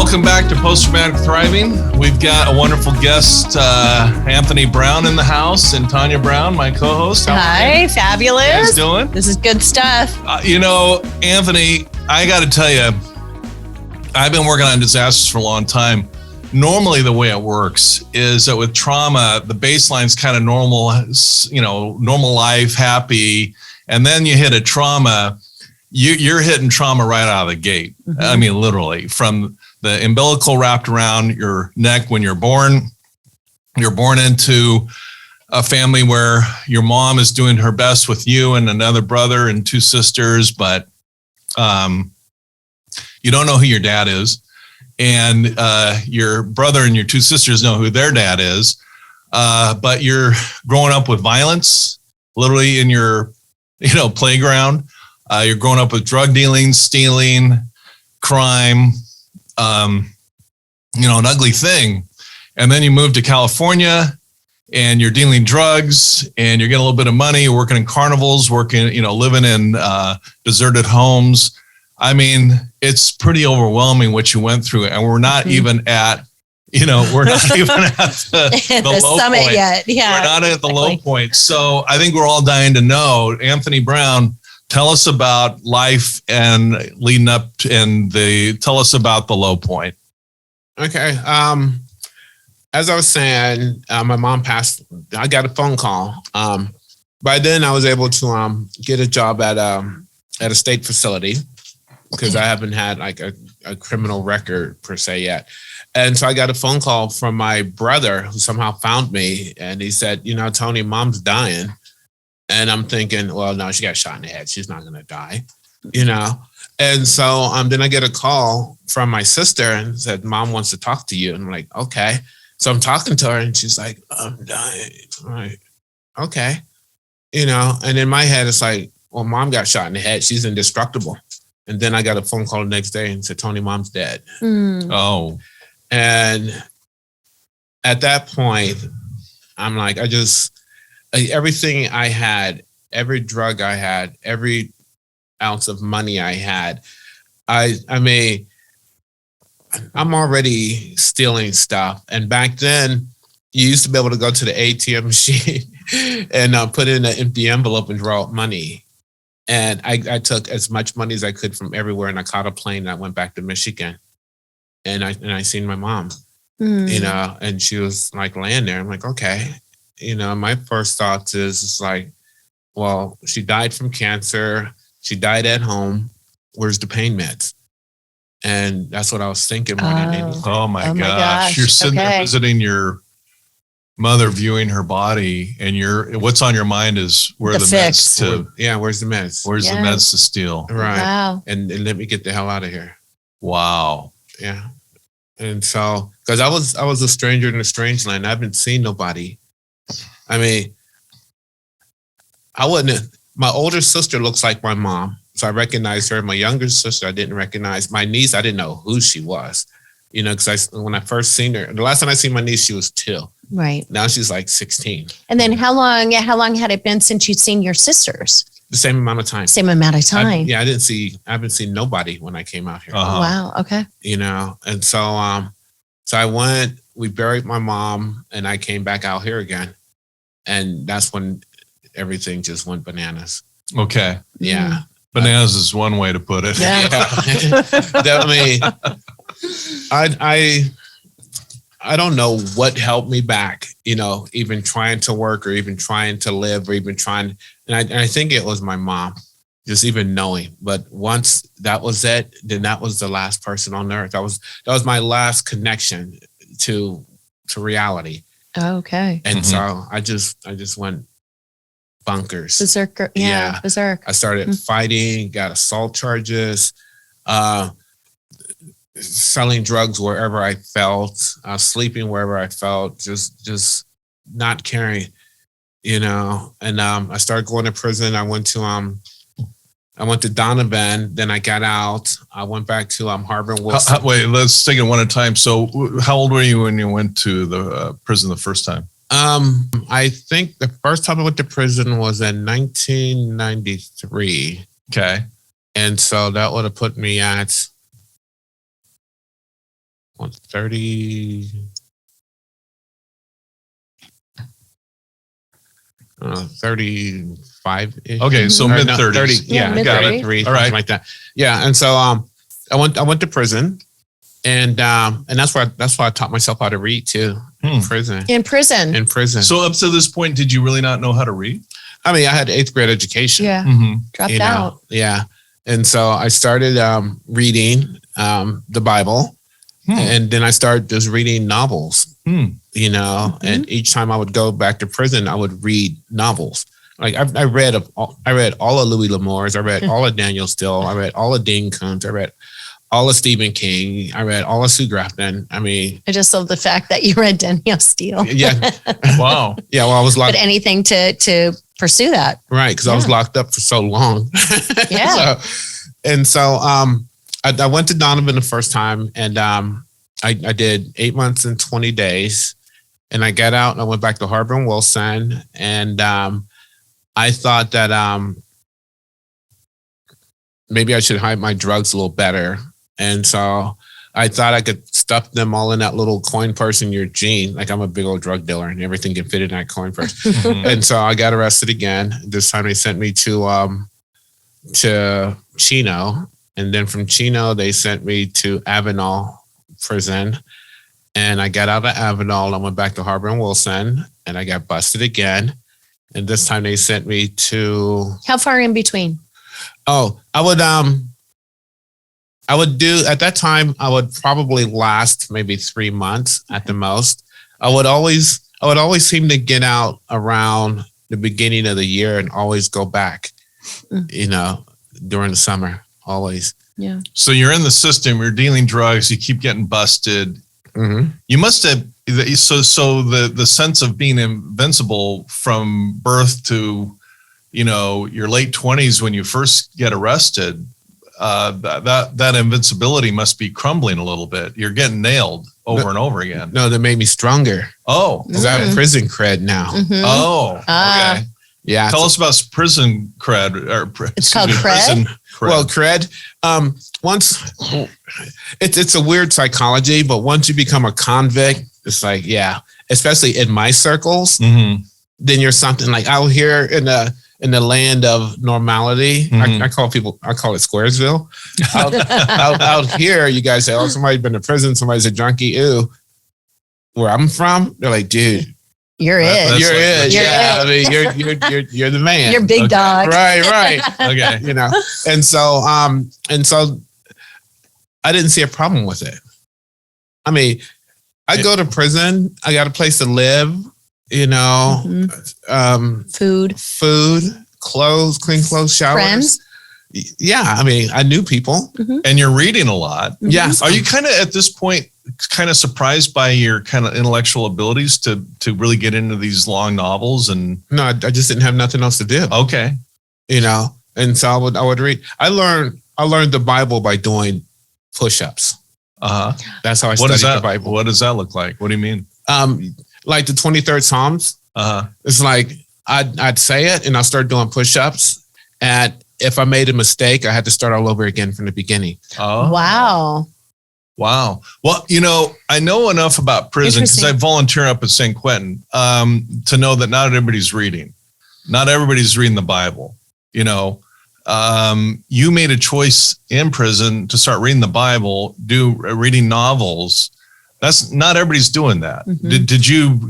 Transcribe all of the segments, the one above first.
Welcome back to Post-Traumatic Thriving. We've got a wonderful guest, Anthony Brown in the house, and Tanya Brown, my co-host. Hi, fabulous. How you guys doing? This is good stuff. Anthony, I got to tell you, I've been working on disasters for a long time. Normally, the way it works is that with trauma, the baseline's kind of normal, normal life, happy, and then you hit a trauma. You're hitting trauma right out of the gate. Mm-hmm. I mean, literally, from the umbilical wrapped around your neck when you're born. You're born into a family where your mom is doing her best with you and another brother and two sisters, but you don't know who your dad is. And your brother and your two sisters know who their dad is. But you're growing up with violence, literally in your playground. You're growing up with drug dealing, stealing, crime, an ugly thing. And then you move to California and you're dealing drugs and you're getting a little bit of money. You're working in carnivals, living in deserted homes. I mean, it's pretty overwhelming what you went through. And we're not even at, the low summit point yet. Yeah, we're not at the low point. So I think we're all dying to know, Anthony Brown, tell us about life and leading up and tell us about the low point. Okay. As I was saying, my mom passed. I got a phone call. By then I was able to get a job at a state facility because I haven't had like a criminal record per se yet. And so I got a phone call from my brother who somehow found me and he said, Tony, mom's dying. And I'm thinking, well, no, she got shot in the head. She's not going to die, And so then I get a call from my sister and said, Mom wants to talk to you. And I'm like, okay. So I'm talking to her and she's like, I'm dying. I'm like, okay. And in my head, it's like, well, Mom got shot in the head. She's indestructible. And then I got a phone call the next day and said, Tony, Mom's dead. Mm. Oh. And at that point, I'm like, everything I had, every drug I had, every ounce of money I had, I mean, I'm already stealing stuff. And back then, you used to be able to go to the ATM machine and put in an empty envelope and draw out money. And I took as much money as I could from everywhere, and I caught a plane and I went back to Michigan. And I seen my mom, and she was like laying there. I'm like, okay. My first thoughts is like, well, she died from cancer. She died at home. Where's the pain meds? And that's what I was thinking more than anything. Oh my gosh. You're sitting there visiting your mother, viewing her body, and what's on your mind is where's the meds where's the meds? Where's the meds to steal? Right. Wow. And let me get the hell out of here. Wow. Yeah. And so, because I was a stranger in a strange land. I haven't seen nobody. I mean, my older sister looks like my mom. So I recognized her. My younger sister, I didn't recognize. My niece, I didn't know who she was, because when I first seen her, the last time I seen my niece, she was 2. Right. Now she's like 16. And then how long had it been since you'd seen your sisters? The same amount of time. Same amount of time. I haven't seen nobody when I came out here. Uh-huh. Wow. Okay. And so, so I went, we buried my mom and I came back out here again. And that's when everything just went bananas. Okay. Yeah. Bananas is one way to put it. Yeah. I don't know what helped me back, even trying to work or even trying to live or even trying. And I think it was my mom, just even knowing. But once that was it, then that was the last person on earth. That was my last connection to reality. Okay. And so I just went bonkers. Berserker. Yeah. Berserk. I started fighting, got assault charges, selling drugs wherever I felt, sleeping wherever I felt, just not caring, And I started going to prison. I went to Donovan, then I got out. I went back to Harbor Wilson. Wait, let's take it one at a time. So how old were you when you went to the prison the first time? I think the first time I went to prison was in 1993. Okay. And so that would have put me at 30. 35. Okay, so mid 30s. Yeah, mid got 30s. it. 33, All right. something like that. Yeah, and so I went to prison, and that's why I taught myself how to read too. In prison. In prison. So up to this point, did you really not know how to read? I mean, I had 8th grade education. Yeah. Mm-hmm. Dropped you know, out. Yeah, and so I started reading the Bible. And then I started just reading novels, you know, and each time I would go back to prison, I would read novels. Like I read all of Louis L'Amour's. I read all of Daniel Steele. I read all of Dean Koontz. I read all of Stephen King. I read all of Sue Grafton. I mean, I just love the fact that you read Danielle Steele. yeah. Wow. Yeah. Well, I was locked. But anything to pursue that. Right. Because I was locked up for so long. Yeah. So I went to Donovan the first time, and I did 8 months and 20 days, and I got out and I went back to Harbor and Wilson, and I thought that maybe I should hide my drugs a little better, and so I thought I could stuff them all in that little coin purse in your jean. Like I'm a big old drug dealer, and everything can fit in that coin purse. And so I got arrested again. This time they sent me to Chino. And then from Chino, they sent me to Avenal prison. And I got out of Avenal. I went back to Harbor and Wilson, and I got busted again. And this time they sent me to... How far in between? Oh, I would do, at that time, I would probably last maybe 3 months at the most. I would always seem to get out around the beginning of the year and always go back, you know, during the summer. Always. Yeah. So you're in the system, you're dealing drugs, you keep getting busted. Mm-hmm. You must have, so the sense of being invincible from birth to, you know, your late 20s when you first get arrested, that invincibility must be crumbling a little bit. You're getting nailed over and over again. No, that made me stronger. Oh. Because I have prison cred now. Mm-hmm. Oh, okay. Yeah. Tell us about prison cred. It's called cred? Prison cred. Well, cred. Once it's a weird psychology, but once you become a convict, it's like, yeah, especially in my circles, then you're something like out here in the land of normality. I call it Squaresville. Out here, you guys say, oh, somebody's been to prison, somebody's a junkie. Ooh, where I'm from, they're like, dude. You're it. You're it. Yeah. I mean, you're the man. You're big dog. Right. Okay. You know, and so I didn't see a problem with it. I mean, I go to prison. I got a place to live, you know, food, clothes, clean clothes, showers. Friends. Yeah. I mean, I knew people. And you're reading a lot. Yes. Are you kind of at this point kind of surprised by your kind of intellectual abilities to really get into these long novels? And no, I just didn't have nothing else to do. Okay. You know, and so I would read. I learned the Bible by doing push-ups. That's how I studied the Bible. What does that look like? What do you mean? Like the 23rd Psalms. It's like I'd say it and I'll start doing push-ups. And if I made a mistake, I had to start all over again from the beginning. Oh, Wow. Well, you know, I know enough about prison because I volunteer up at St. Quentin to know that not everybody's reading. Not everybody's reading the Bible. You know, you made a choice in prison to start reading the Bible, reading novels. That's not everybody's doing that. Did you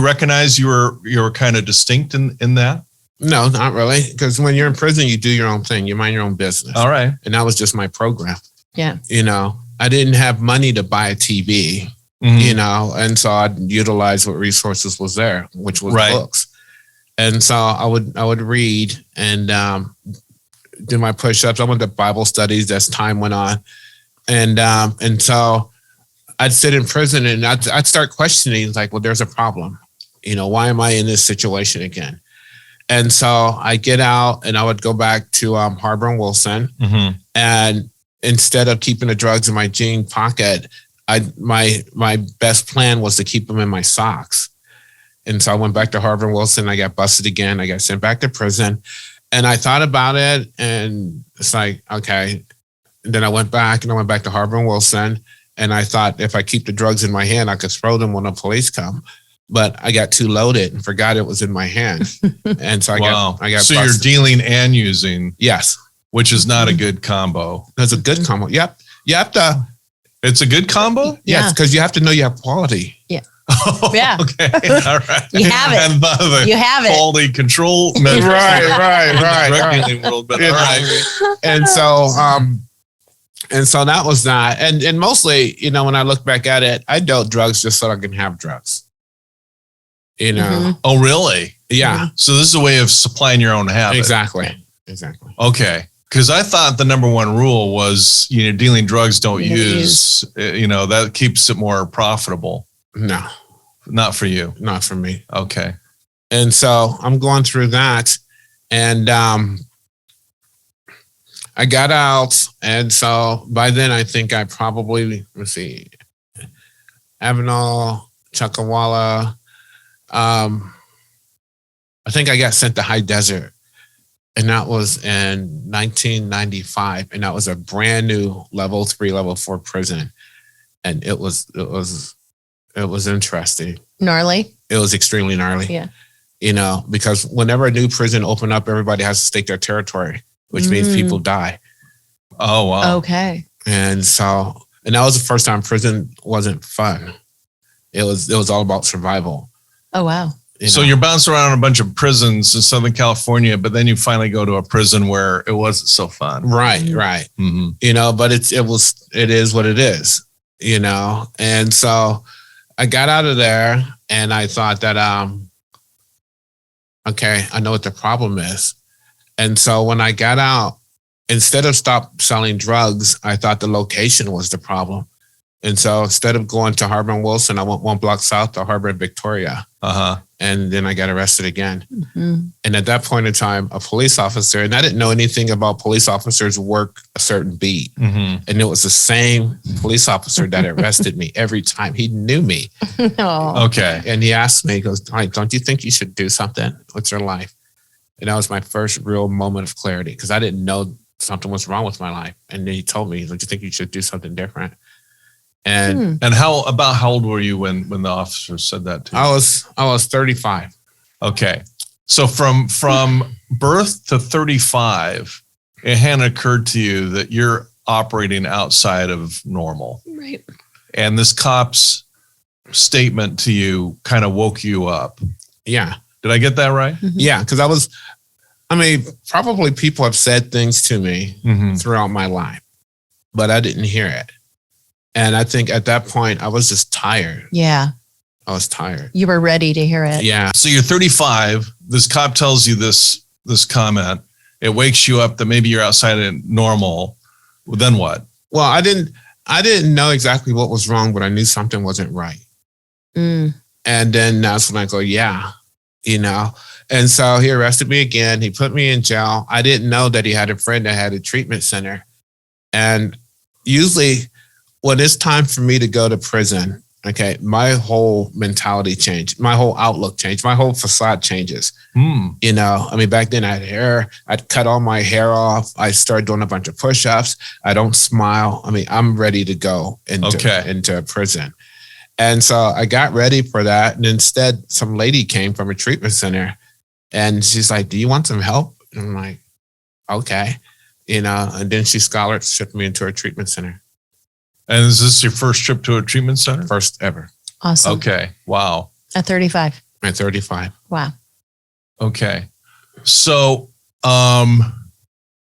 recognize you were kind of distinct in that? No, not really. Because when you're in prison, you do your own thing. You mind your own business. All right. And that was just my program. Yeah. You know, I didn't have money to buy a TV, you know, and so I'd utilize what resources was there, which was books. And so I would read and do my push-ups. I went to Bible studies as time went on. And so I'd sit in prison and I'd start questioning, like, well, there's a problem. You know, why am I in this situation again? And so I get out and I would go back to Harbor and Wilson. And instead of keeping the drugs in my jean pocket, my best plan was to keep them in my socks. And so I went back to Harbor and Wilson. I got busted again. I got sent back to prison. And I thought about it and it's like, okay. And then I went back to Harbor and Wilson. And I thought if I keep the drugs in my hand, I could throw them when the police come. But I got too loaded and forgot it was in my hand. And so I got So busted. you're dealing and using. Yes. Which is not a good combo. That's a good combo. Yep. You have to. It's a good combo? Yes, because you have to know you have quality. Yeah. Oh, Yeah. Okay. All right. You have it. And the You have it. quality control measures. Right. Drug dealing world, but all right. And so that was that. And mostly, when I look back at it, I dealt drugs just so I can have drugs. Oh, really? Yeah. So this is a way of supplying your own habit. Exactly. Okay. Because I thought the number one rule was, dealing drugs don't use. That keeps it more profitable. No. Not for you. Not for me. Okay. And so I'm going through that. And I got out. And so by then, I think I probably, Avenal, Chuckawalla. I think I got sent to High Desert. And that was in 1995. And that was a brand new level 3, level 4 prison. And it was interesting. Gnarly. It was extremely gnarly. Yeah. Because whenever a new prison opened up, everybody has to stake their territory, which means people die. Oh, wow. Okay. And that was the first time prison wasn't fun. It was all about survival. Oh, wow. So you're bouncing around a bunch of prisons in Southern California, but then you finally go to a prison where it wasn't so fun. Right. Mm-hmm. But it is what it is, And so I got out of there and I thought that, okay, I know what the problem is. And so when I got out, instead of stop selling drugs, I thought the location was the problem. And so instead of going to Harbor and Wilson, I went 1 block south to Harbor and Victoria. And then I got arrested again. Mm-hmm. And at that point in time, a police officer, and I didn't know anything about police officers work a certain beat. Mm-hmm. And it was the same police officer that arrested me every time. He knew me. Oh. Okay. And he asked me, he goes, don't you think you should do something with your life? And that was my first real moment of clarity because I didn't know something was wrong with my life. And then he told me, don't you think you should do something different? And how old were you when the officer said that to you? I was 35. Okay. So from birth to 35, it hadn't occurred to you that you're operating outside of normal. Right. And this cop's statement to you kind of woke you up. Yeah. Did I get that right? Mm-hmm. Yeah. Because probably people have said things to me throughout my life, but I didn't hear it. And I think at that point, I was just tired. Yeah. I was tired. You were ready to hear it. Yeah. So you're 35. This cop tells you this comment. It wakes you up that maybe you're outside of normal. Well, then what? Well, I didn't know exactly what was wrong, but I knew something wasn't right. And then that's when I go, yeah, And so he arrested me again. He put me in jail. I didn't know that he had a friend that had a treatment center. And usually when it's time for me to go to prison, okay, my whole mentality changed. My whole outlook changed. My whole facade changes. Back then I had hair. I'd cut all my hair off. I started doing a bunch of push-ups. I don't smile. I'm ready to go into prison. And so I got ready for that. And instead, some lady came from a treatment center and she's like, do you want some help? And I'm like, okay. And then she scholarshiped me into a treatment center. And is this your first trip to a treatment center? First ever. Awesome. Okay. Wow. At 35. At 35. Wow. Okay. So, then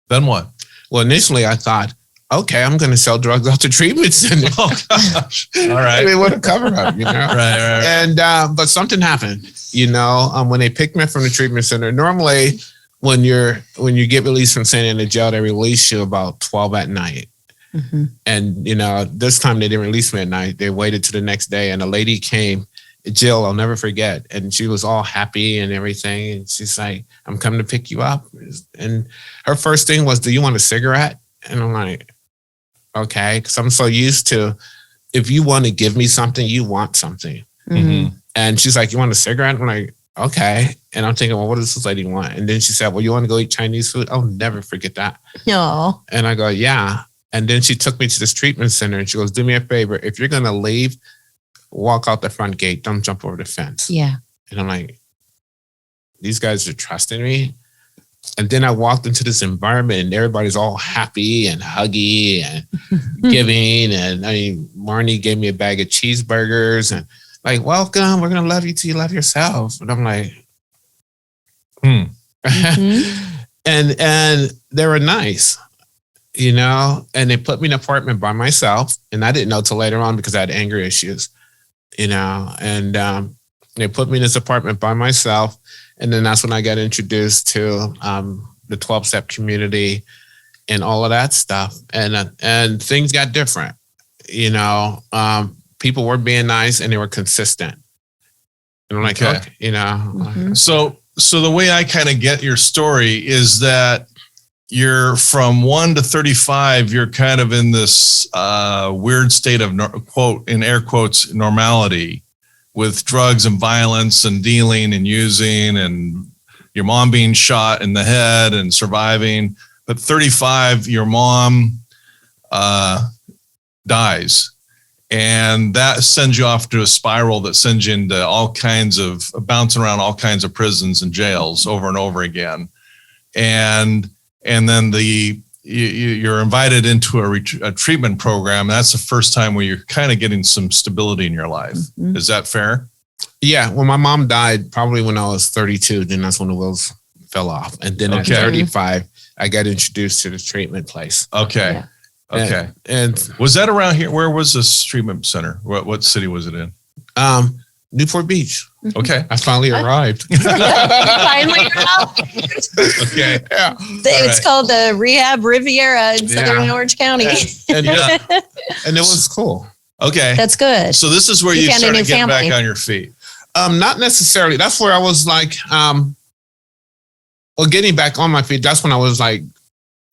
what? Well, initially I thought, okay, I'm going to sell drugs out to treatment center. Oh gosh. All right. What a cover up, Right. And, but something happened, when they picked me up from the treatment center, normally when you get released from San Diego jail, they release you about 12 at night. Mm-hmm. And, this time they didn't release me at night. They waited till the next day and a lady came, Jill, I'll never forget. And she was all happy and everything. And she's like, I'm coming to pick you up. And her first thing was, do you want a cigarette? And I'm like, okay. Cause I'm so used to, if you want to give me something, you want something. Mm-hmm. And she's like, you want a cigarette? I'm like, okay. And I'm thinking, well, what does this lady want? And then she said, well, you want to go eat Chinese food? I'll never forget that. No. And I go, yeah. And then she took me to this treatment center and she goes, do me a favor. If you're going to leave, walk out the front gate. Don't jump over the fence. Yeah. And I'm like, these guys are trusting me. And then I walked into this environment and everybody's all happy and huggy and giving. And I mean, Marnie gave me a bag of cheeseburgers and like, welcome. We're going to love you till you love yourself. And I'm like, Mm-hmm. and they were nice, you know, and they put me in an apartment by myself. And I didn't know till later on because I had anger issues, you know, and they put me in this apartment by myself. And then that's when I got introduced to the 12-step community and all of that stuff. And things got different, you know, people were being nice and they were consistent. And I'm like, okay, you know. Mm-hmm. So the way I kind of get your story is that you're from 1 to 35, you're kind of in this weird state of quote, in air quotes, normality with drugs and violence and dealing and using and your mom being shot in the head and surviving. But 35, your mom dies. And that sends you off to a spiral that sends you into all kinds of bouncing around all kinds of prisons and jails over and over again. And then you're invited into a treatment program. That's the first time where you're kind of getting some stability in your life. Mm-hmm. Is that fair? Yeah. Well, my mom died probably when I was 32. Then that's when the wheels fell off. And then at 35, I got introduced to the treatment place. Okay. Yeah. Okay. And was that around here? Where was this treatment center? What city was it in? Newport Beach. Okay. I finally arrived. Finally arrived. Okay. Yeah. It's called the Rehab Riviera in Southern Orange County. And it was cool. Okay. That's good. So this is where you started to get back on your feet. Not necessarily. That's where I was like, getting back on my feet. That's when I was like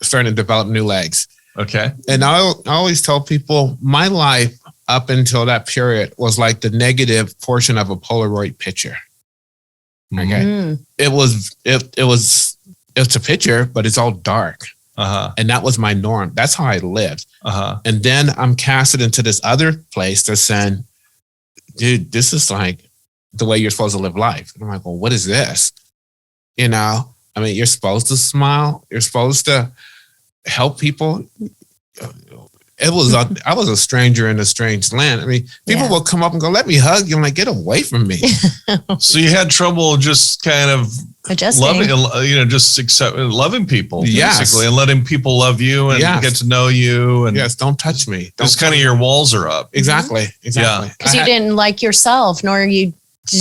starting to develop new legs. Okay. And I always tell people my life up until that period was like the negative portion of a Polaroid picture. Okay. Mm-hmm. It's a picture, but it's all dark. Uh-huh. And that was my norm. That's how I lived. Uh-huh. And then I'm casted into this other place that's saying, dude, this is like the way you're supposed to live life. And I'm like, well, what is this? You know, I mean, you're supposed to smile. You're supposed to help people. I was a stranger in a strange land. I mean, people will come up and go, let me hug you. I'm like, get away from me. So you had trouble just kind of adjusting, loving people, basically, and letting people love you and get to know you. And don't touch me. Just kind of your walls are up. Exactly. Yeah. Because you didn't like yourself, nor did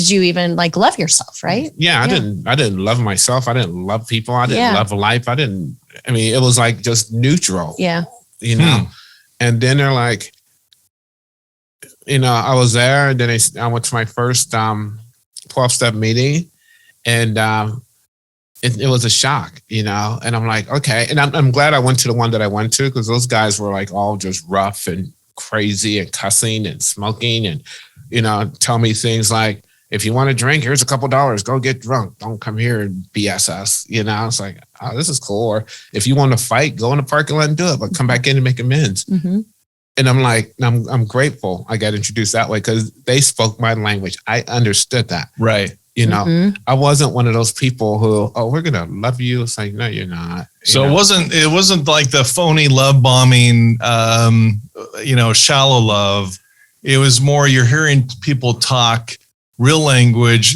you even like love yourself, right? Yeah, I didn't love myself. I didn't love people. I didn't love life. I mean, it was like just neutral. Yeah. You know? And then they're like, you know, I was there and then I went to my first 12-step meeting and it was a shock, you know, and I'm like, okay. And I'm glad I went to the one that I went to because those guys were like all just rough and crazy and cussing and smoking and, you know, tell me things like, if you want to drink, here's a couple dollars, go get drunk. Don't come here and BS us. You know, it's like, oh, this is cool. Or if you want to fight, go in the parking lot and do it, but come back in and make amends. Mm-hmm. And I'm like, I'm grateful I got introduced that way because they spoke my language. I understood that. Right. You know, I wasn't one of those people who, we're going to love you. It's like, no, you're not. So it wasn't like the phony love bombing, shallow love. It was more you're hearing people talk real language.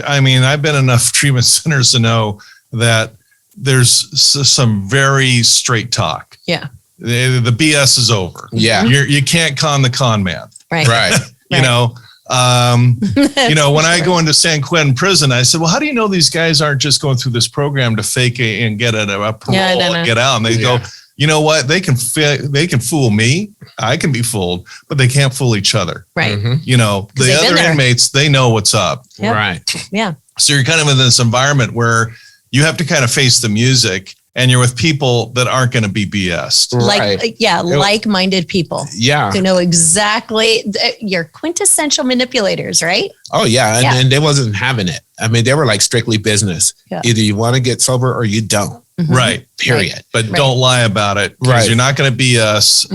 I've been in enough treatment centers to know that there's some very straight talk. Yeah. The BS is over. Yeah. You can't con the con man. Right. Right. You know, when I go into San Quentin prison, I said, well, how do you know these guys aren't just going through this program to fake it and get a parole and get out? And they go, you know what? They can fool me. I can be fooled, but they can't fool each other. Right. Mm-hmm. You know, the other inmates, they know what's up. Yep. Right. Yeah. So you're kind of in this environment where you have to kind of face the music and you're with people that aren't going to be BS'd. Like-minded people. Yeah. Who know exactly your quintessential manipulators, right? Oh yeah. And they wasn't having it. I mean, they were like strictly business. Yeah. Either you want to get sober or you don't. Mm-hmm. Right. Period. Right. But don't lie about it. Because you're not going to be us.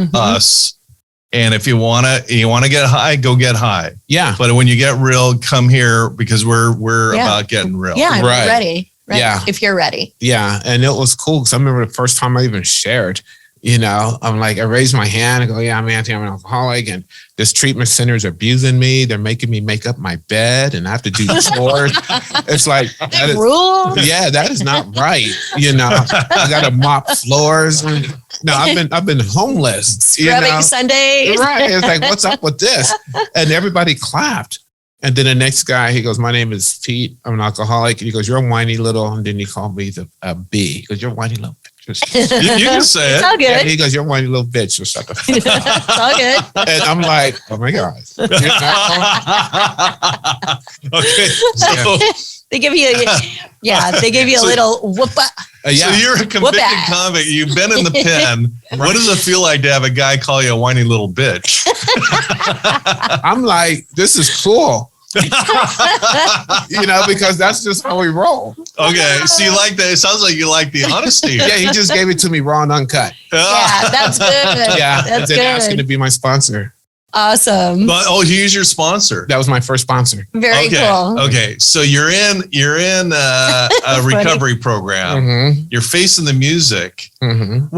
And if you want to get high, go get high. Yeah. But when you get real, come here because we're about getting real. Yeah. Right. Ready. Right. Yeah. If you're ready. Yeah. And it was cool because I remember the first time I even shared, I'm like, I raised my hand and go, yeah, I'm an alcoholic and this treatment center is abusing me. They're making me make up my bed and I have to do chores. It's like, that is not right. I got to mop floors. No, I've been homeless. Scrubbing Sundays. Right. It's like, what's up with this? And everybody clapped. And then the next guy, he goes, my name is Pete. I'm an alcoholic. And he goes, you're a whiny little, and then he called me the B. He goes, you're a whiny little bitch. You can say it. It's all good. And he goes, you're a whiny little bitch. So shut the fuck up. It's all good. And I'm like, oh my God. Okay. So they give you a little whoop. So you're a convicted convict. You've been in the pen. Right. What does it feel like to have a guy call you a whiny little bitch? I'm like, this is cool. Because that's just how we roll. Okay. So you like that. It sounds like you like the honesty. Yeah, he just gave it to me raw and uncut. Yeah, that's good. Yeah. That's then good. Asking to be my sponsor. Awesome. But he's your sponsor. That was my first sponsor. Very cool. Okay. So you're in a recovery program. Mm-hmm. You're facing the music. Mm-hmm.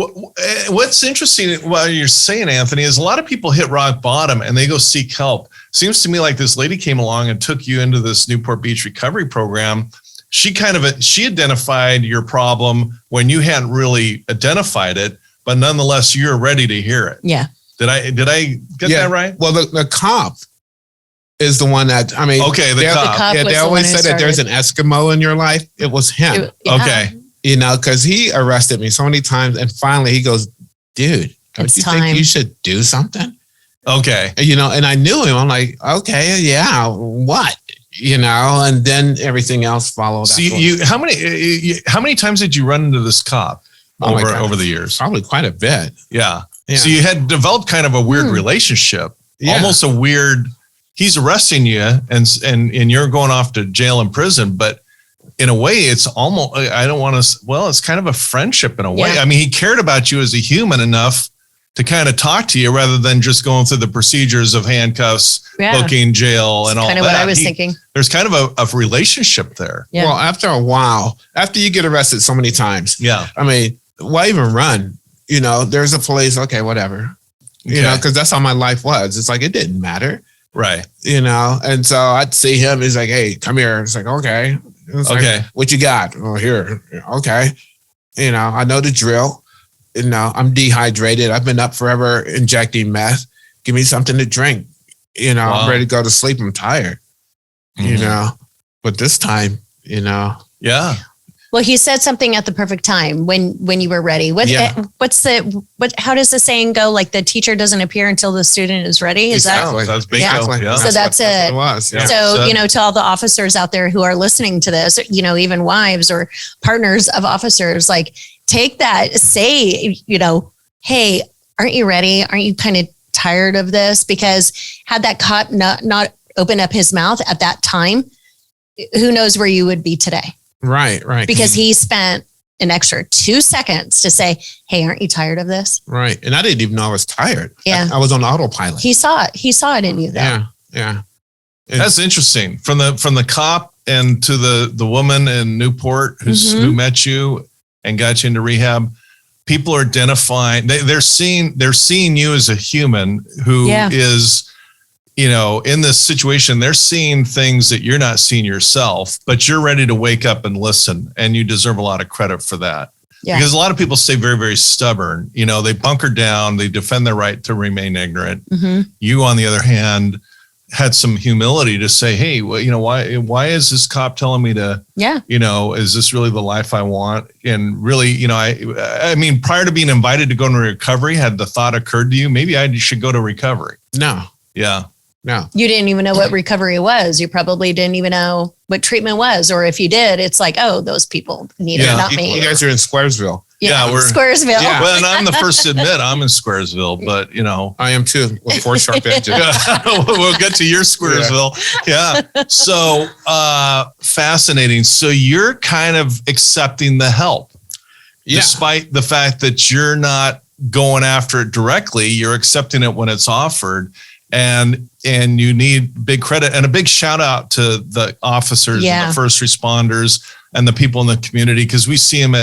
What's interesting while you're saying, Anthony, is a lot of people hit rock bottom and they go seek help. Seems to me like this lady came along and took you into this Newport Beach recovery program. She identified your problem when you hadn't really identified it, but nonetheless, you're ready to hear it. Yeah. Did I get that right? Well, the cop is the one that, the cop. Yeah, they always said that there's an Eskimo in your life. It was him. Okay. Because he arrested me so many times. And finally he goes, dude, don't you think you should do something? Okay. And I knew him. I'm like, okay, yeah, what? And then everything else followed. So how many times did you run into this cop over the years? Probably quite a bit. Yeah. So you had developed kind of a weird relationship, almost a weird, he's arresting you and you're going off to jail and prison, but in a way it's almost, it's kind of a friendship in a way. I mean, he cared about you as a human enough to kind of talk to you rather than just going through the procedures of handcuffs, booking, jail, and all that. Kind of what I was thinking. There's kind of a relationship there. Yeah. Well, after a while, after you get arrested so many times, why even run? There's a police, okay, whatever. Because that's how my life was. It's like, it didn't matter. Right. And so I'd see him. He's like, hey, come here. It's like, okay. Like, what you got? Oh, here. Okay. I know the drill. I'm dehydrated. I've been up forever injecting meth. Give me something to drink. I'm ready to go to sleep. I'm tired. But this time, Yeah. Well, he said something at the perfect time when you were ready. How does the saying go? Like the teacher doesn't appear until the student is ready. Is exactly. That's bingo. Yeah. So that's it. Was. Yeah. So, to all the officers out there who are listening to this, even wives or partners of officers, like take that, say, hey, aren't you ready? Aren't you kind of tired of this? Because had that cop not open up his mouth at that time, who knows where you would be today? Right. Because he spent an extra 2 seconds to say, hey, aren't you tired of this? Right. And I didn't even know I was tired. Yeah. I was on autopilot. He saw it. He saw it in you, though. Yeah. That's interesting. From the cop and to the woman in Newport who met you and got you into rehab, people are identifying, they're seeing you as a human who is, in this situation, they're seeing things that you're not seeing yourself, but you're ready to wake up and listen. And you deserve a lot of credit for that. Yeah. Because a lot of people stay very, very stubborn. They bunker down, they defend their right to remain ignorant. Mm-hmm. You, on the other hand, had some humility to say, hey, well, why is this cop telling me to, is this really the life I want? And really, I mean, prior to being invited to go into recovery, had the thought occurred to you, maybe I should go to recovery? No. Yeah. No. You didn't even know what recovery was. You probably didn't even know what treatment was. Or if you did, it's like, oh, those people need it, not me. You guys are in Squaresville. Yeah, we're Squaresville. Yeah. Well, and I'm the first to admit I'm in Squaresville, but I am too, with 4 sharp edges. we'll get to your Squaresville. Yeah. So fascinating. So you're kind of accepting the help, despite the fact that you're not going after it directly. You're accepting it when it's offered, and you need big credit and a big shout out to the officers and the first responders and the people in the community, because we see them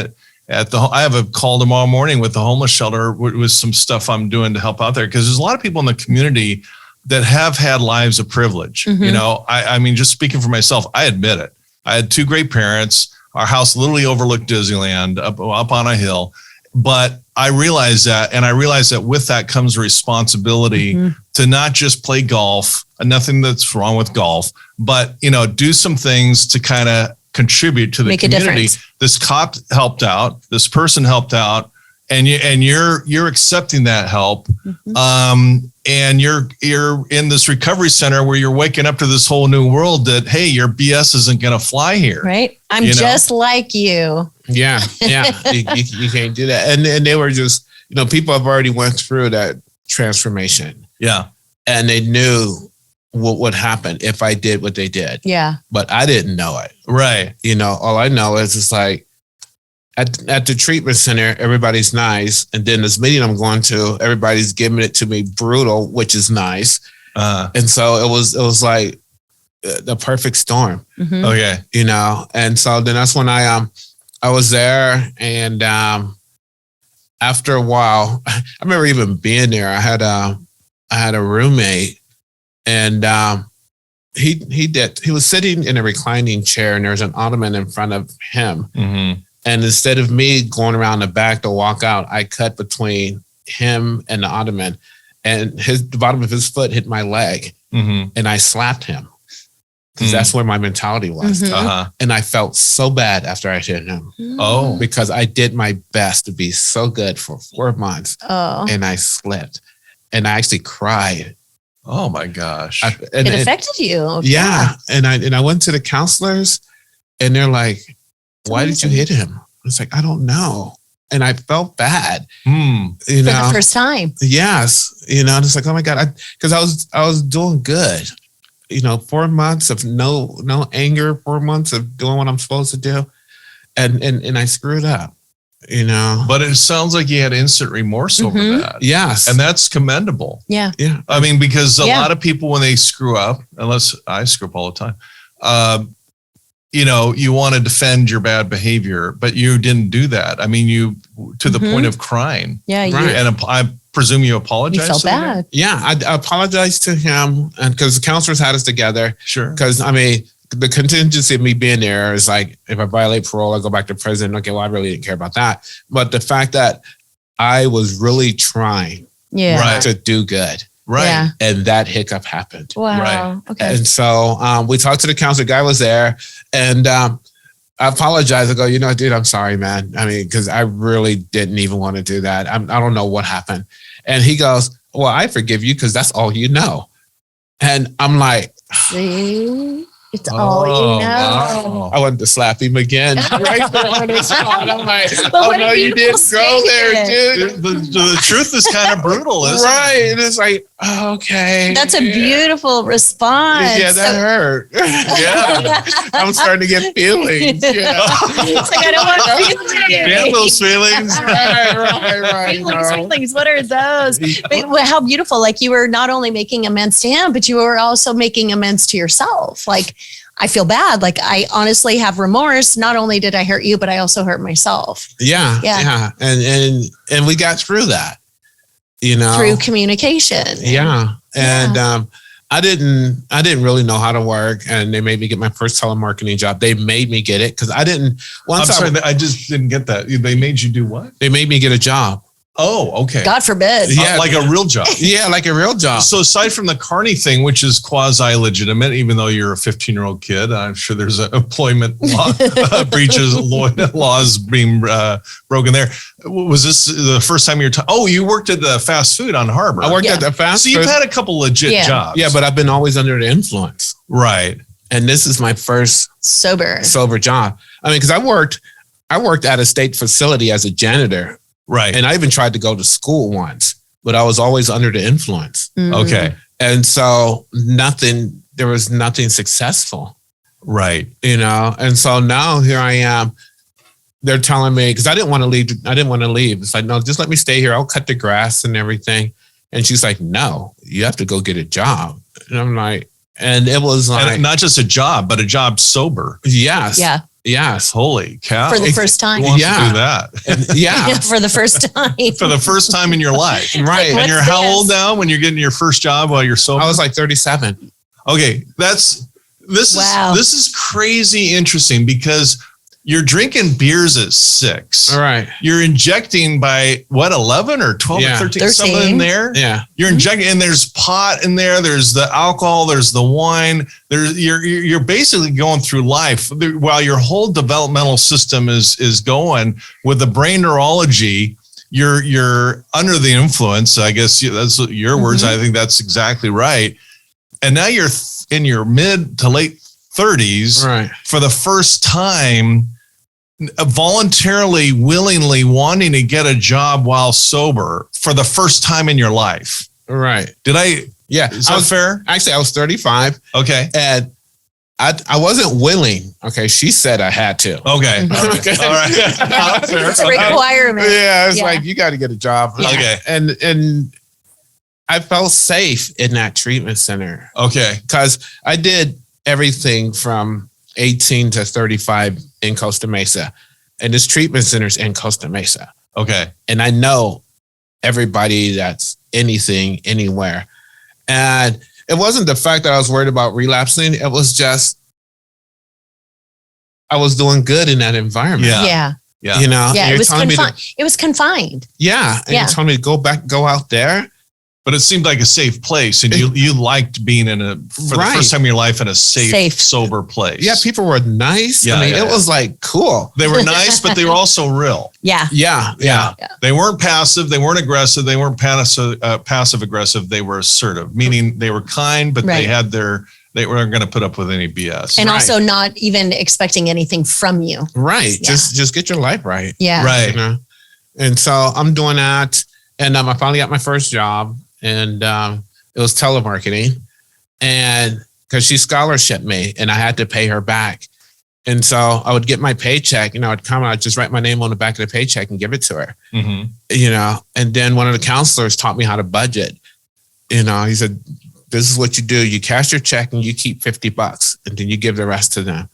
I have a call tomorrow morning with the homeless shelter with some stuff I'm doing to help out there, because there's a lot of people in the community that have had lives of privilege. I mean, just speaking for myself, I admit it. I had 2 great parents. Our house literally overlooked Disneyland up on a hill. But I realized that, and I realized that with that comes a responsibility to not just play golf, and nothing that's wrong with golf, but, do some things to kind of contribute to the Make community. A difference. This cop helped out, this person helped out, and you're accepting that help. And you're in this recovery center where you're waking up to this whole new world that, hey, your BS isn't going to fly here. Right. I'm just like you. Yeah. You can't do that. And they were just, people have already went through that transformation. Yeah. And they knew what would happen if I did what they did. Yeah. But I didn't know it. Right. All I know is it's like at the treatment center, everybody's nice. And then this meeting I'm going to, everybody's giving it to me brutal, which is nice. And so it was like the perfect storm. Okay. And so then that's when I was there, and after a while, I remember even being there. I had a roommate, and he was sitting in a reclining chair, and there was an ottoman in front of him. And instead of me going around the back to walk out, I cut between him and the ottoman, and the bottom of his foot hit my leg, and I slapped him, because that's where my mentality was. And I felt so bad after I hit him. Because I did my best to be so good for 4 months, and I slipped, and I actually cried. Oh my gosh! It affected you. Yeah, and I went to the counselors, and they're like, "Why did you hit him?" I was like, "I don't know," and I felt bad. For the first time. Yes, and it's like, oh my God, because I was doing good. 4 months of no anger, 4 months of doing what I'm supposed to do, and I screwed up. But it sounds like you had instant remorse over that. Yes. And that's commendable. Yeah. I mean, because a lot of people, when they screw up, unless I screw up all the time, you want to defend your bad behavior, but you didn't do that. I mean, you to the point of crying. Yeah. Right. And I presume you apologized. You felt to him? bad. Yeah. I apologized to him, and because the counselors had us together. Sure. Because the contingency of me being there is like, if I violate parole, I go back to prison. Okay, well, I really didn't care about that. But the fact that I was really trying to do good. Right. Yeah. And that hiccup happened. Wow. Right. Okay. And so we talked to the counselor. Guy was there, and I apologized. I go, dude, I'm sorry, man. I mean, because I really didn't even want to do that. I don't know what happened. And he goes, well, I forgive you because that's all you know. And I'm like, see? It's all you know. Wow. I wanted to slap him again. Right there on his spot. I'm like, But no, you didn't go there, dude. The truth is kind of brutal, isn't it? Right. And it's like, okay. That's a beautiful response. Yeah, that hurt. Yeah. I'm starting to get feelings. Yeah. It's like, I don't want to Damn those feelings. Right. Feelings. What are those? But how beautiful. Like, you were not only making amends to him, but you were also making amends to yourself. Like, I feel bad. Like, I honestly have remorse. Not only did I hurt you, but I also hurt myself. Yeah. And we got through that, through communication. Yeah. And I didn't really know how to work, and they made me get my first telemarketing job. They made me get it because I didn't. I just didn't get that. They made you do what? They made me get a job. Oh, okay. God forbid. Yeah. Like a real job. Yeah, like a real job. So aside from the Carney thing, which is quasi-legitimate, even though you're a 15-year-old kid, I'm sure there's an employment law breaches, laws being broken there. Was this the first time you worked at the fast food on Harbor? I worked at the fast So food. you've had a couple legit jobs. Yeah, but I've been always under the influence. Right. And this is my first sober job. I mean, because I worked at a state facility as a janitor. Right. And I even tried to go to school once, but I was always under the influence. Okay. And so there was nothing successful. Right. And so now here I am. They're telling me, because I didn't want to leave. It's like, no, just let me stay here. I'll cut the grass and everything. And she's like, no, you have to go get a job. And I'm like, and it was like, and not just a job, but a job sober. Yes. Yeah. Yes. Holy cow. For the first time. Who wants to do that? Yeah. For the first time. For the first time in your life. Right. And you're how old now when you're getting your first job while you're sober? I was like 37. Okay. This is crazy interesting because you're drinking beers at 6. All right. You're injecting by 11 or 12 or 13, something in there. Yeah. You're injecting, and there's pot in there. There's the alcohol. There's the wine. You're basically going through life while your whole developmental system is going with the brain neurology. You're under the influence. I guess that's your words. I think that's exactly right. And now you're in your mid to late 30s, right, for the first time, voluntarily, willingly wanting to get a job while sober for the first time in your life. Right. Yeah. Is that fair? Actually, I was 35. Okay. And I wasn't willing. Okay. She said I had to. Okay. Okay. All right. It's a requirement. Yeah. It's like, you got to get a job. Yeah. Okay. And I felt safe in that treatment center. Okay. Because I did everything from 18 to 35 in Costa Mesa. And this treatment center's in Costa Mesa. Okay. And I know everybody that's anything, anywhere. And it wasn't the fact that I was worried about relapsing. It was just, I was doing good in that environment. Yeah. Yeah. It was confined. It was confined. Yeah. And you're telling me to go out there. But it seemed like a safe place, and you liked being for the first time in your life in a safe, sober place. Yeah, people were nice. Yeah, it was like cool. They were nice, but they were also real. Yeah. They weren't passive. They weren't aggressive. They weren't passive aggressive. They were assertive, meaning they were kind, but they weren't going to put up with any BS. And also not even expecting anything from you. Right. Yeah. Just get your life right. Yeah. Right. And so I'm doing that, and I finally got my first job. And it was telemarketing, and because she scholarshiped me and I had to pay her back. And so I would get my paycheck, I'd just write my name on the back of the paycheck and give it to her, and then one of the counselors taught me how to budget. He said, this is what you do. You cash your check and you keep $50 and then you give the rest to them.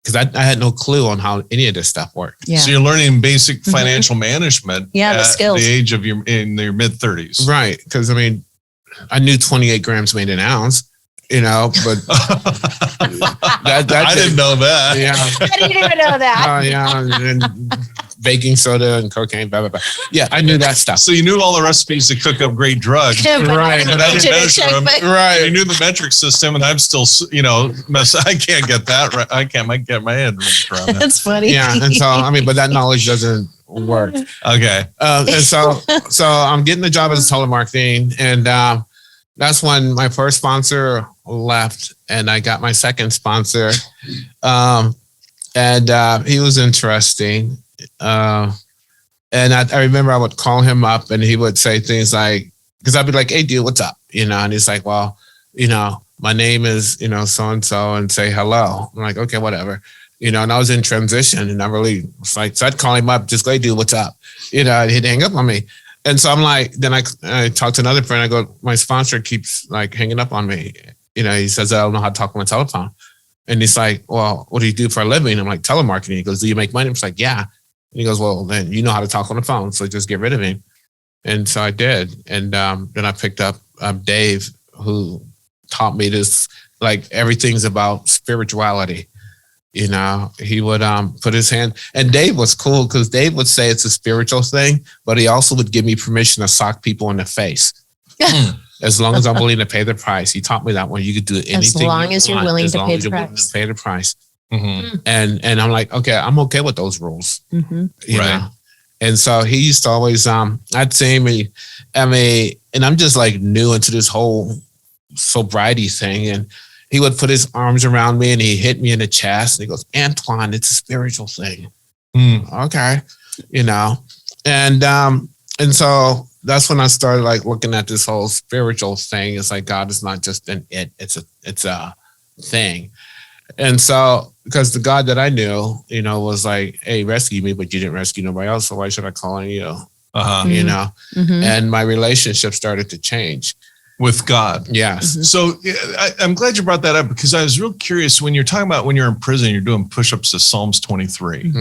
Because I had no clue on how any of this stuff worked. Yeah. So you're learning basic financial manament the skills. At the age of in your mid 30s. Right. Because I knew 28 grams made an ounce, but I didn't know that. Yeah. I didn't even know that. And baking soda and cocaine, blah, blah, blah. Yeah, I knew that stuff. So you knew all the recipes to cook up great drugs. Right. But I didn't measure them. Right. You knew the metric system, and I'm still, I can't get that right. I can't get my head around that. That's funny. Yeah. And so, but that knowledge doesn't work. Okay. And so I'm getting the job as telemarketing, and that's when my first sponsor left, and I got my second sponsor. And he was interesting. And I remember I would call him up, and he would say things like, because I'd be like, hey, dude, what's up? And he's like, well, my name is, so-and-so, and say hello. I'm like, okay, whatever. And I was in transition, and I really was like, so I'd call him up, just go, hey, dude, what's up? And he'd hang up on me. And so I'm like, then I talked to another friend. I go, my sponsor keeps like hanging up on me. He says, I don't know how to talk on the telephone. And he's like, well, what do you do for a living? I'm like, telemarketing. He goes, do you make money? I'm like, yeah. And he goes, well, then you know how to talk on the phone, so just get rid of him. And so I did. And then I picked up Dave, who taught me this, like everything's about spirituality. You know, he would put his hand, and Dave was cool because Dave would say it's a spiritual thing, but he also would give me permission to sock people in the face. As long as I'm willing to pay the price. He taught me that one. You could do anything. As long as you're willing to pay the price. Pay the price. And I'm like, okay, I'm okay with those rules. You know? And so he used to always, I'd say me, and I'm just like new into this whole sobriety thing. And he would put his arms around me and he hit me in the chest and he goes, Antoine, it's a spiritual thing. Okay. You know, and so that's when I started like looking at this whole spiritual thing. It's like, God is not just it's a thing. And so, because the God that I knew, you know, was like, hey, rescue me, but you didn't rescue nobody else. So why should I call on you? You know, and my relationship started to change. With God. Yes. So I'm glad you brought that up because I was real curious when you're talking about when you're in prison, you're doing push-ups to Psalms 23.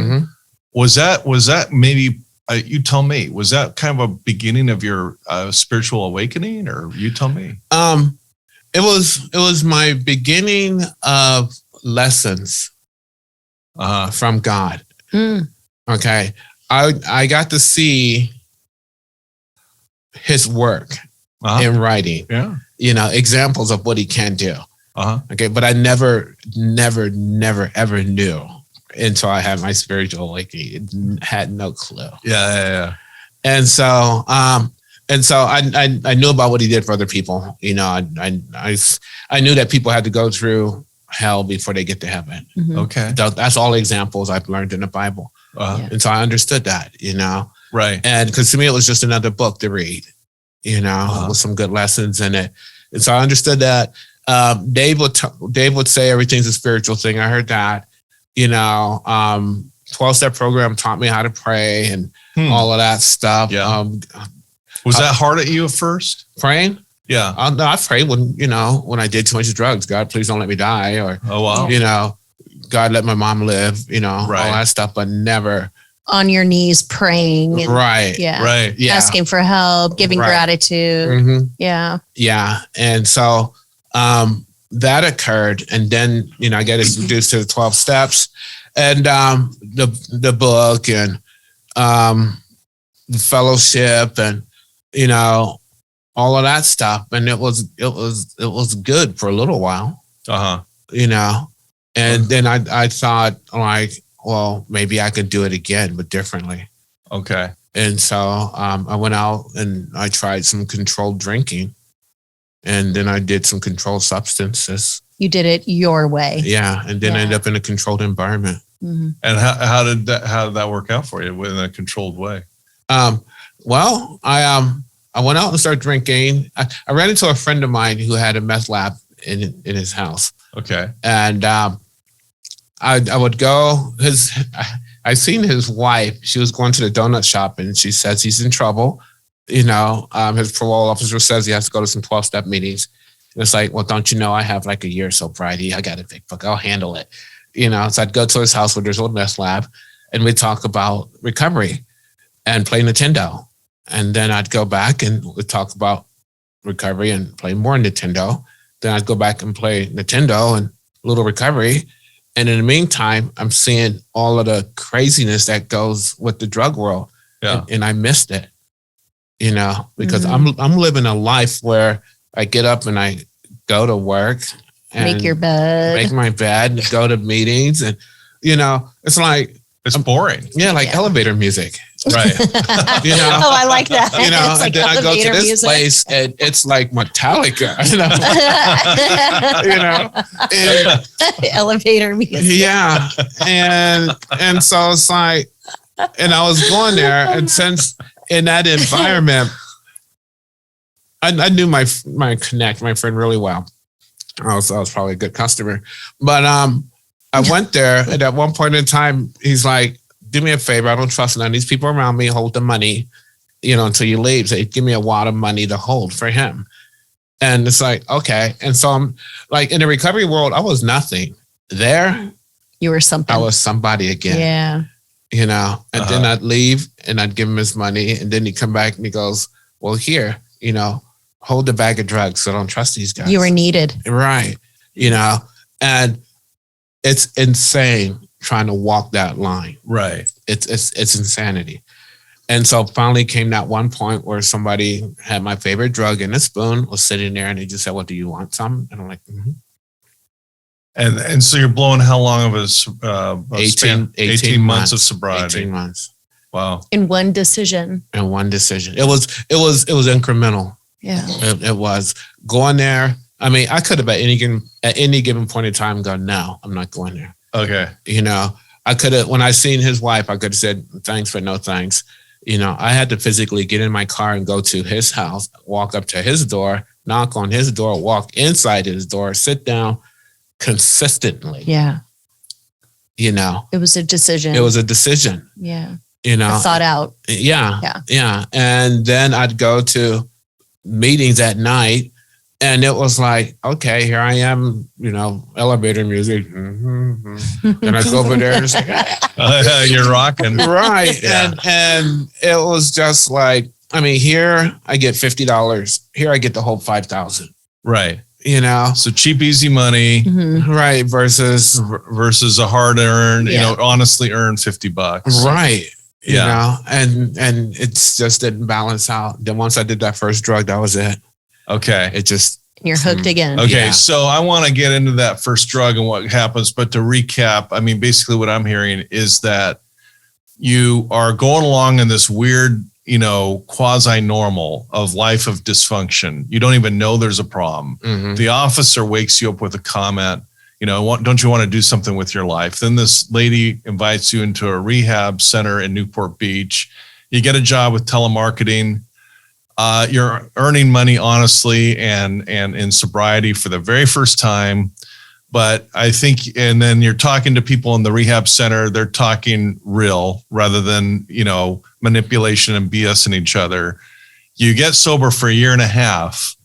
Was that maybe, you tell me, was that kind of a beginning of your spiritual awakening, or you tell me? It was my beginning of lessons from God. Okay. I got to see his work in writing, you know, examples of what he can do. Okay. But I never, ever knew until I had my spiritual awakening. Had no clue. And so, I knew about what he did for other people. You know, I knew that people had to go through hell before they get to heaven. Okay. That's all examples I've learned in the Bible. And so I understood that, you know. Right. And because to me, it was just another book to read, you know, with some good lessons in it. And so I understood that. Dave would say everything's a spiritual thing. I heard that, you know, 12-step program taught me how to pray and all of that stuff. Was that hard at you at first? Praying? Yeah. No, I prayed when I did too much drugs. God, please don't let me die. Or, you know, God, let my mom live, you know, all that stuff, but never. On your knees praying. And, Yeah. Asking for help, giving gratitude. Yeah. And so that occurred. And then, you know, I got introduced to the 12 steps and the book and the fellowship and, you know, all of that stuff. And it was good for a little while, you know, and then I thought like, well, maybe I could do it again, but differently. Okay. And so I went out and I tried some controlled drinking and then I did some controlled substances. You did it your way. Yeah. And then I ended up in a controlled environment. And how did that work out for you in a controlled way? Well, I went out and started drinking. I ran into a friend of mine who had a meth lab in his house. Okay. And I would go. I seen his wife. She was going to the donut shop, and she says he's in trouble. You know, his parole officer says he has to go to some 12-step meetings. And it's like, well, don't you know I have like a year or so sobriety? I got a big book. I'll handle it. You know, so I'd go to his house where there's a meth lab, and we'd talk about recovery and play Nintendo. And then I'd go back and we'd talk about recovery and play more Nintendo. Then I'd go back and play Nintendo and a little recovery. And in the meantime, I'm seeing all of the craziness that goes with the drug world. And I missed it, you know, because I'm living a life where I get up and I go to work and make your bed, make my bed, and go to meetings. And, you know, it's like, it's boring. Yeah. Like elevator music. Right. You know? Oh, I like that. You know, it's like and then I go to this music. place and it's like Metallica, you know, and, elevator music. Yeah. And so it's like, and I was going there, and since in that environment, I knew my friend really well. I was probably a good customer, but I went there, and at one point in time, he's like, do me a favor. I don't trust none of these people around me. Hold the money, you know, until you leave. So give me a wad of money to hold for him. And it's like, okay. And so I'm like, in the recovery world, I was nothing. There, you were something. I was somebody again. Yeah. You know, and then I'd leave and I'd give him his money. And then he'd come back and he goes, well, here, you know, hold the bag of drugs. So I don't trust these guys. You were needed. Right. You know, and it's insane trying to walk that line. Right. It's insanity. And so finally came that one point where somebody had my favorite drug in a spoon, was sitting there, and they just said, "Well, do you want some?" And I'm like, mm-hmm. And so you're blowing how long of a 18 months of sobriety? 18 months. Wow. In one decision. It was incremental. Yeah. It was going there. I mean, I could have at any given point in time gone, no, I'm not going there. Okay. You know, I could have, when I seen his wife, I could have said, thanks, but no thanks. You know, I had to physically get in my car and go to his house, walk up to his door, knock on his door, walk inside his door, sit down consistently. Yeah. You know, it was a decision. Yeah. You know, thought out. Yeah. And then I'd go to meetings at night, and it was like, okay, here I am, you know, elevator music. Mm-hmm. And I go over there and it's like, you're rocking. Right. Yeah. And it was just like, I mean, here I get $50. Here I get the whole 5,000. Right. You know, so cheap, easy money. Mm-hmm. Right. Versus a hard earned, you know, honestly earned $50. Right. Yeah. You know, and it's just didn't balance out. Then once I did that first drug, that was it. Okay. It just. You're hooked again. Okay. Yeah. So I want to get into that first drug and what happens. But to recap, I mean, basically what I'm hearing is that you are going along in this weird, you know, quasi-normal of life of dysfunction. You don't even know there's a problem. Mm-hmm. The officer wakes you up with a comment, you know, don't you want to do something with your life? Then this lady invites you into a rehab center in Newport Beach. You get a job with telemarketing. You're earning money honestly and in sobriety for the very first time. But I think, and then you're talking to people in the rehab center, they're talking real rather than, you know, manipulation and BSing each other. You get sober for a year and a half,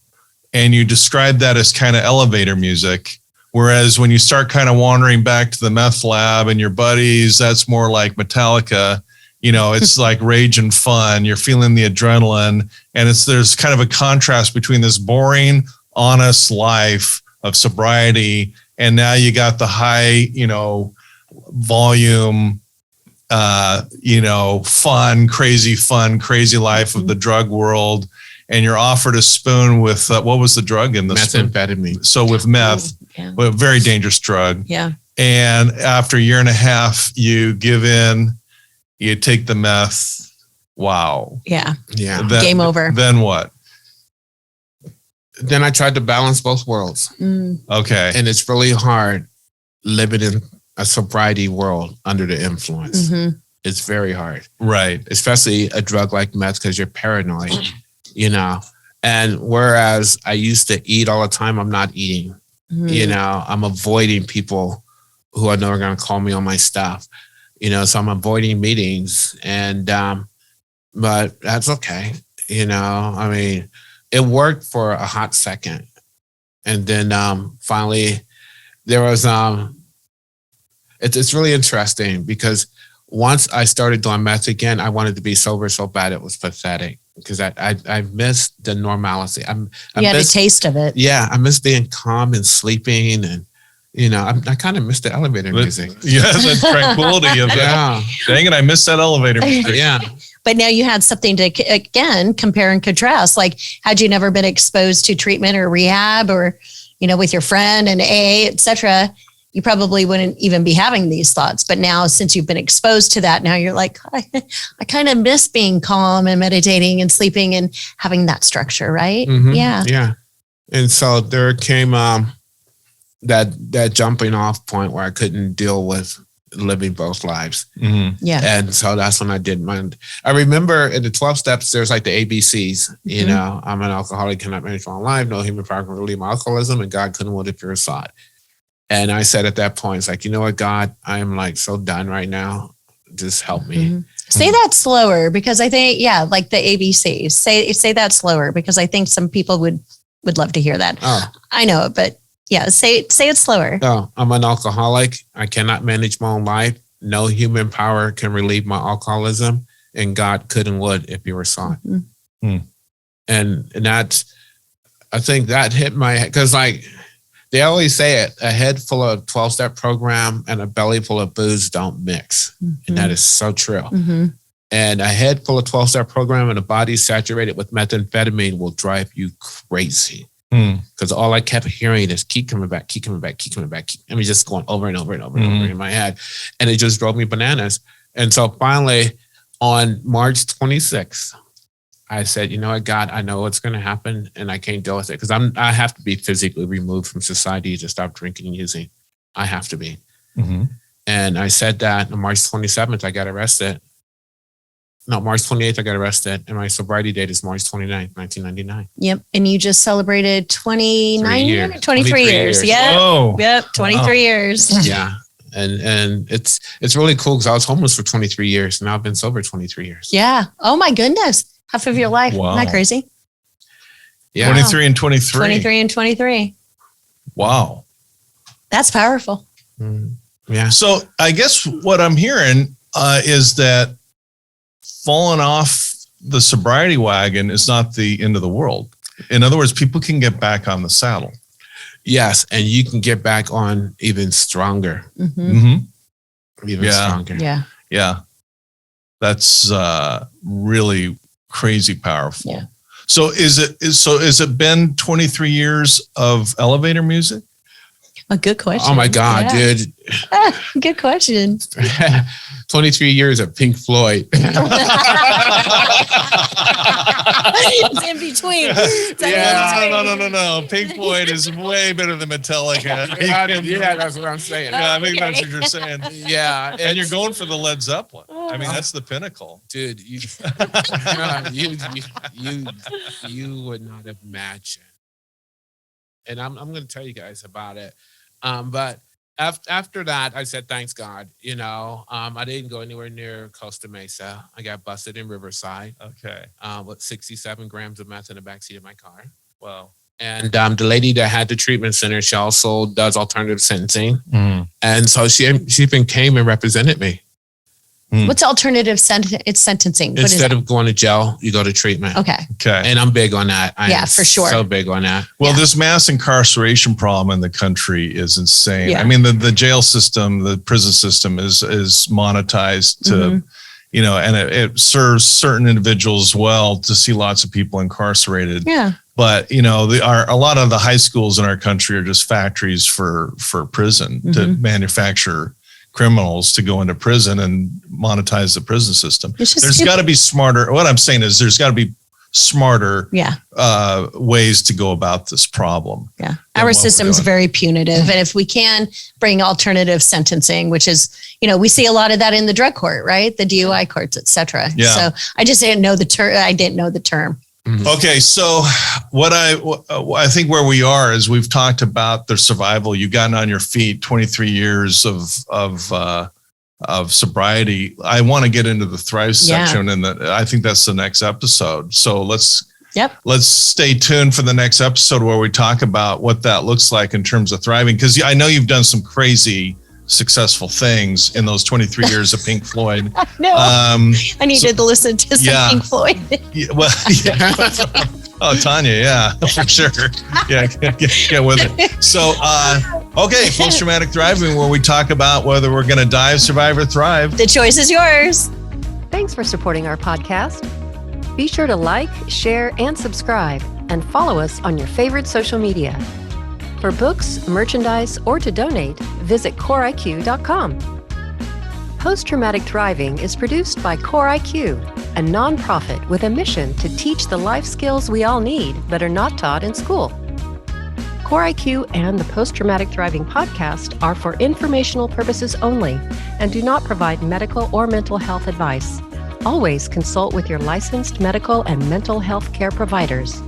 and you describe that as kind of elevator music. Whereas when you start kind of wandering back to the meth lab and your buddies, that's more like Metallica. You know, it's like rage and fun. You're feeling the adrenaline, and there's kind of a contrast between this boring, honest life of sobriety, and now you got the high, you know, volume, you know, crazy life of the drug world. And you're offered a spoon with, what was the drug in the methamphetamine. So with meth, a very dangerous drug. Yeah. And after a year and a half, you give in, you take the meth. Wow. Yeah. Yeah. Game over. Then what? Then I tried to balance both worlds. Okay. And it's really hard living in a sobriety world under the influence. Mm-hmm. It's very hard. Right. Especially a drug like meth, because you're paranoid, you know. And whereas I used to eat all the time, I'm not eating. Mm-hmm. You know, I'm avoiding people who I know are going to call me on my stuff. You know, so I'm avoiding meetings. And, but that's okay. You know, I mean, it worked for a hot second. And then finally there was, it's really interesting because once I started doing meth again, I wanted to be sober so bad it was pathetic because I missed the normalcy. You had a taste of it. Yeah, I miss being calm and sleeping, and you know, I kind of missed the elevator music. Yeah, the tranquility of that. Dang it, I missed that elevator music. Yeah. But now you had something to, again, compare and contrast. Like, had you never been exposed to treatment or rehab or, you know, with your friend and AA, et cetera, you probably wouldn't even be having these thoughts. But now, since you've been exposed to that, now you're like, I kind of miss being calm and meditating and sleeping and having that structure, right? Mm-hmm. Yeah. Yeah. And so there came that jumping off point where I couldn't deal with living both lives. Mm-hmm. Yeah. And so that's when I did mine. I remember in the 12 steps, there's like the ABCs, you know, I'm an alcoholic, cannot manage my own life. No human power can relieve my alcoholism, and God couldn't will it if you're sought. And I said at that point, it's like, you know what, God, I'm like so done right now. Just help me. Mm-hmm. Say that slower, because I think, like the ABCs, say that slower, because I think some people would love to hear that. Oh. I know it, but yeah, say it slower. Oh, I'm an alcoholic. I cannot manage my own life. No human power can relieve my alcoholism, and God could and would if you were sought. Mm-hmm. And that's, I think that hit my head, because like They always say it, a head full of 12-step program and a belly full of booze don't mix. And that is so true. And a head full of 12-step program and a body saturated with methamphetamine will drive you crazy. Because all I kept hearing is keep coming back, keep coming back, keep coming back. I mean, just going over and over and over and over in my head. And it just drove me bananas. And so finally, on March 26th, I said, you know what, God, I know what's going to happen and I can't deal with it because I have to be physically removed from society to stop drinking and using. I have to be. And I said that on March 27th, I got arrested. No, March 28th, I got arrested. And my sobriety date is March 29th, 1999. Yep. And you just celebrated 23 years. 23 years. Yep. Oh, yep. 23 years. Yeah. And it's really cool because I was homeless for 23 years and now I've been sober 23 years. Yeah. Oh my goodness. Half of your life. Wow. Isn't that crazy? Yeah. 23 and 23. 23 and 23. Wow. That's powerful. Yeah. So I guess what I'm hearing is that falling off the sobriety wagon is not the end of the world. In other words, people can get back on the saddle. Yes. And you can get back on even stronger. Even stronger. Yeah. Yeah. That's really crazy powerful. Yeah. So is it been 23 years of elevator music? A good question. Oh my God, dude. Good question. 23 years of Pink Floyd. It's in between. No. Pink Floyd is way better than Metallica. Yeah, that's what I'm saying. Yeah, I think that's what you're saying. Yeah. And you're going for the Led Zeppelin. I mean, that's the pinnacle. Dude, you would not imagine. And I'm going to tell you guys about it. But after that, I said, thanks God. You know, I didn't go anywhere near Costa Mesa. I got busted in Riverside. Okay. With 67 grams of meth in the backseat of my car. Wow. And the lady that had the treatment center, she also does alternative sentencing. And so she even came and represented me. What's alternative sentencing? Instead of going to jail, you go to treatment. Okay. And I'm big on that. Yeah, for sure. So big on that. Well, this mass incarceration problem in the country is insane. Yeah. I mean, the jail system, the prison system is monetized to, you know, and it serves certain individuals well to see lots of people incarcerated. Yeah. But, you know, a lot of the high schools in our country are just factories for prison to manufacture criminals to go into prison and monetize the prison system. There's got to be smarter. What I'm saying is there's got to be smarter ways to go about this problem. Yeah. Our system's very punitive. And if we can bring alternative sentencing, which is, you know, we see a lot of that in the drug court, right? The DUI courts, et cetera. Yeah. So I just didn't know the term. I didn't know the term. Okay, so what I think where we are is we've talked about the survival. You've gotten on your feet, 23 years of sobriety. I want to get into the Thrive section, and I think that's the next episode. So let's stay tuned for the next episode where we talk about what that looks like in terms of thriving. Because I know you've done some crazy successful things in those 23 years of Pink Floyd. No, I needed to listen to some Pink Floyd. Oh, Tanya, yeah, for sure. Yeah, get with it. So, okay, post-traumatic thriving, where we talk about whether we're going to die, survive, or thrive. The choice is yours. Thanks for supporting our podcast. Be sure to like, share, and subscribe, and follow us on your favorite social media. For books, merchandise, or to donate, visit CoreIQ.com. Post-Traumatic Thriving is produced by CoreIQ, a nonprofit with a mission to teach the life skills we all need but are not taught in school. CoreIQ and the Post-Traumatic Thriving podcast are for informational purposes only and do not provide medical or mental health advice. Always consult with your licensed medical and mental health care providers.